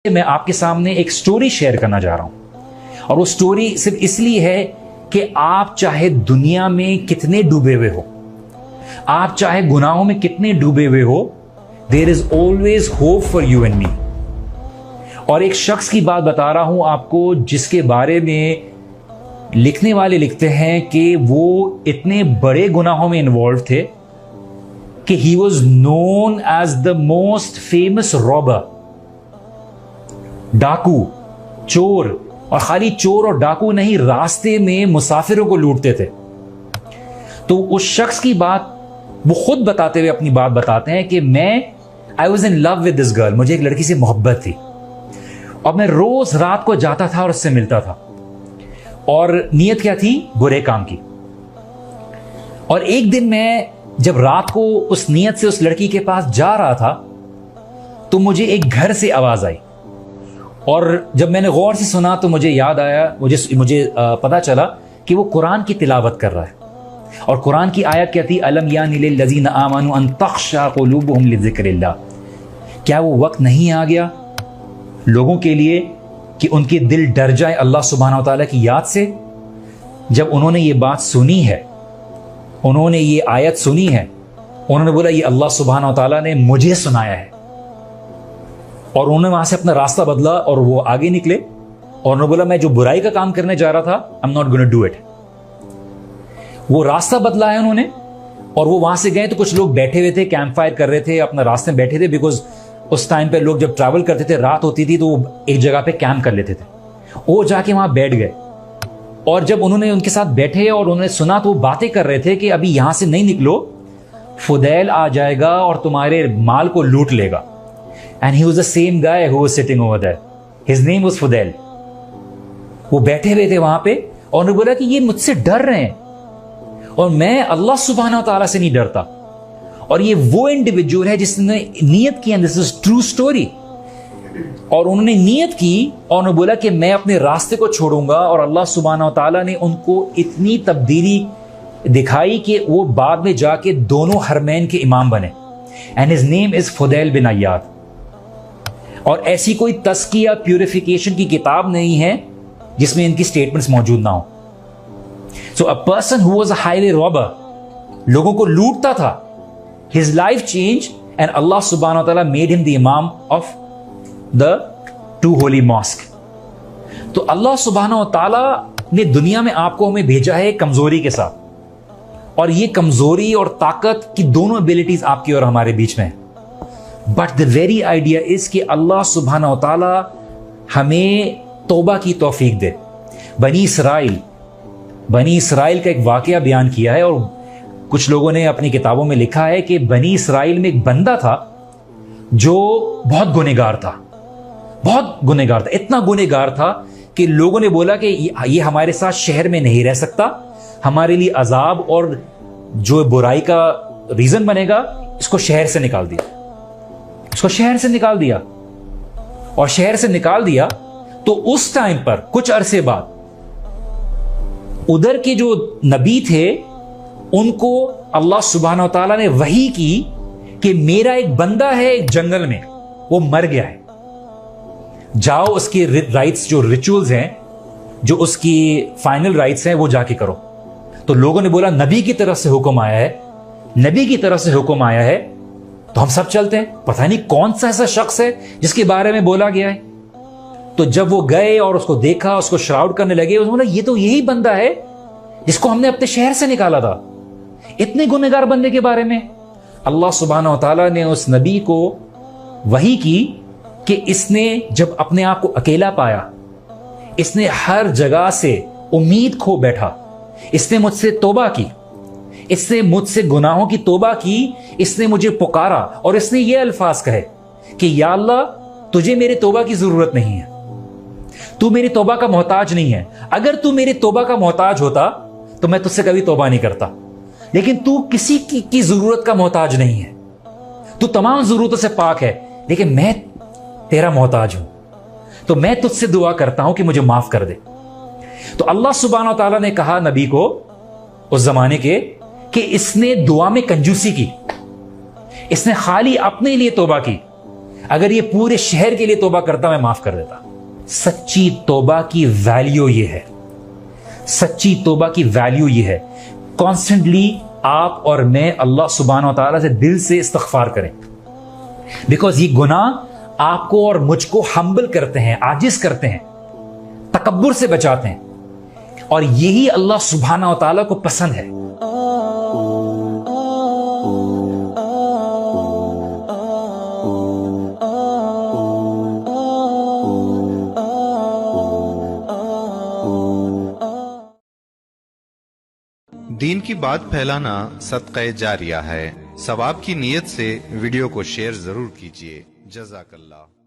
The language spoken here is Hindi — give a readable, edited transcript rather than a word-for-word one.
मैं आपके सामने एक स्टोरी शेयर करना चाह रहा हूं और वो स्टोरी सिर्फ इसलिए है कि आप चाहे दुनिया में कितने डूबे हुए हो, आप चाहे गुनाहों में कितने डूबे हुए हो, there is always hope for you and me. और एक शख्स की बात बता रहा हूं आपको जिसके बारे में लिखने वाले लिखते हैं कि वो इतने बड़े गुनाहों में इन्वॉल्व थे कि he was known as the most famous robber, डाकू, चोर। और खाली चोर और डाकू नहीं, रास्ते में मुसाफिरों को लूटते थे। तो उस शख्स की बात वो खुद बताते हुए अपनी बात बताते हैं कि I was in love with this girl, मुझे एक लड़की से मोहब्बत थी और मैं रोज रात को जाता था और उससे मिलता था। और नीयत क्या थी? बुरे काम की। और एक दिन मैं जब रात को उस नीयत से उस लड़की के पास जा रहा था तो मुझे एक घर से आवाज आई और जब मैंने गौर से सुना तो मुझे याद आया, मुझे पता चला कि वो कुरान की तिलावत कर रहा है। और कुरान की आयत क्या थी? अलम यानी लिल्लज़ीना आमनू अन तख़शा क़ुलूबुहुम लिज़िक्रिल्लाह। क्या वो वक्त नहीं आ गया लोगों के लिए कि उनके दिल डर जाए अल्लाह सुब्हानहू व तआला की याद से? जब उन्होंने ये बात सुनी है, उन्होंने ये आयत सुनी है, उन्होंने बोला ये अल्लाह सुब्हानहू व तआला ने मुझे सुनाया है। और उन्होंने वहां से अपना रास्ता बदला और वो आगे निकले और उन्होंने बोला मैं जो बुराई का काम करने जा रहा था, I am not gonna do it. वो रास्ता बदला है उन्होंने और वो वहां से गए तो कुछ लोग बैठे हुए थे, कैंप फायर कर रहे थे, अपना रास्ते में बैठे थे। बिकॉज उस टाइम पे लोग जब ट्रैवल करते थे, रात होती थी तो वो एक जगह पे कैंप कर लेते थे। वो जाके वहां बैठ गए और जब उन्होंने उनके साथ बैठे और उन्होंने सुना तो वो बातें कर रहे थे कि अभी यहां से नहीं निकलो, फुदैल आ जाएगा और तुम्हारे माल को लूट लेगा। And he was the same guy who was sitting over there. His name was फुदैल। वो बैठे हुए थे वहां पे और उन्होंने बोला कि ये मुझसे डर रहे हैं और मैं अल्लाह सुब्हानहू व तआला से नहीं डरता। और ये वो इंडिविजुअल है जिसने नियत की, दिस इज ट्रू स्टोरी। और उन्होंने नियत की और उन्होंने बोला कि मैं अपने रास्ते को छोड़ूंगा और अल्लाह सुब्हानहू व तआला ने उनको इतनी तब्दीली दिखाई कि वो बाद में जाके दोनों हरमैन के इमाम बने। एंड हिज नेम इज फुदैल बिन अय्याद। और ऐसी कोई तस्किया प्यूरिफिकेशन की किताब नहीं है जिसमें इनकी स्टेटमेंट्स मौजूद ना हो। So a person who was a highway robber, लोगों को लूटता था, हिज लाइफ चेंज एंड अल्लाह सुब्हानहू व तआला मेड हिम द इमाम of the two holy mosque. तो अल्लाह सुब्हानहू व तआला ने दुनिया में आपको हमें भेजा है कमजोरी के साथ, और ये कमजोरी और ताकत की दोनों एबिलिटीज आपकी और हमारे बीच में है। But the very idea is कि अल्लाह सुब्हानहू व तआला हमें तौबा की तौफीक दे। बनी इसराइल का एक वाकया बयान किया है और कुछ लोगों ने अपनी किताबों में लिखा है कि बनी इसराइल में एक बंदा था जो बहुत गुनहगार था, इतना गुनहगार था कि लोगों ने बोला कि ये हमारे साथ शहर में नहीं रह सकता, हमारे लिए अजाब और जो बुराई का रीजन बनेगा, इसको शहर से निकाल दिया। और शहर से निकाल दिया तो उस टाइम पर कुछ अरसे बाद उधर के जो नबी थे उनको अल्लाह सुब्हानहू व तआला ने वही की कि मेरा एक बंदा है एक जंगल में, वो मर गया है, जाओ उसके राइट्स जो रिचुअल्स हैं, जो उसकी फाइनल राइट्स हैं, वो जाके करो। तो लोगों ने बोला नबी की तरफ से हुक्म आया है, तो हम सब चलते हैं। पता नहीं कौन सा ऐसा शख्स है जिसके बारे में बोला गया है। तो जब वो गए और उसको देखा, उसको श्राउड करने लगे, उसने बोला ये तो यही बंदा है जिसको हमने अपने शहर से निकाला था। इतने गुनहगार बंदे के बारे में अल्लाह सुब्हानहू व तआला ने उस नबी को वही की कि इसने जब अपने आप को अकेला पाया, इसने हर जगह से उम्मीद खो बैठा, इसने मुझसे तौबा की, इसने मुझसे गुनाहों की तौबा की, इसने मुझे पुकारा और इसने ये अल्फाज कहे कि या अल्लाह तुझे मेरे तौबा की जरूरत नहीं है, तू मेरी तौबा का मोहताज नहीं है। अगर तू मेरी तौबा का मोहताज होता तो मैं तुझसे कभी तौबा नहीं करता, लेकिन तू किसी की जरूरत का मोहताज नहीं है, तू तमाम जरूरतों से पाक है, लेकिन मैं तेरा मोहताज हूं, तो मैं तुझसे दुआ करता हूं कि मुझे माफ कर दे। तो अल्लाह सुब्हानहू व तआला ने कहा नबी को उस जमाने के कि इसने दुआ में कंजूसी की, इसने खाली अपने लिए तौबा की, अगर ये पूरे शहर के लिए तौबा करता, मैं माफ कर देता। सच्ची तौबा की वैल्यू ये है, सच्ची तौबा की वैल्यू ये है, कॉन्स्टेंटली आप और मैं अल्लाह सुब्हानहू व तआला से दिल से इस्तिग़फ़ार करें। बिकॉज ये गुनाह आपको और मुझको हम्बल करते हैं, आजिज करते हैं, तकब्बुर से बचाते हैं, और यही अल्लाह सुब्हानहू व तआला को पसंद है। दीन की बात फैलाना सदक़े जारिया है। सवाब की नीयत से वीडियो को शेयर जरूर कीजिए। जज़ाकल्लाह।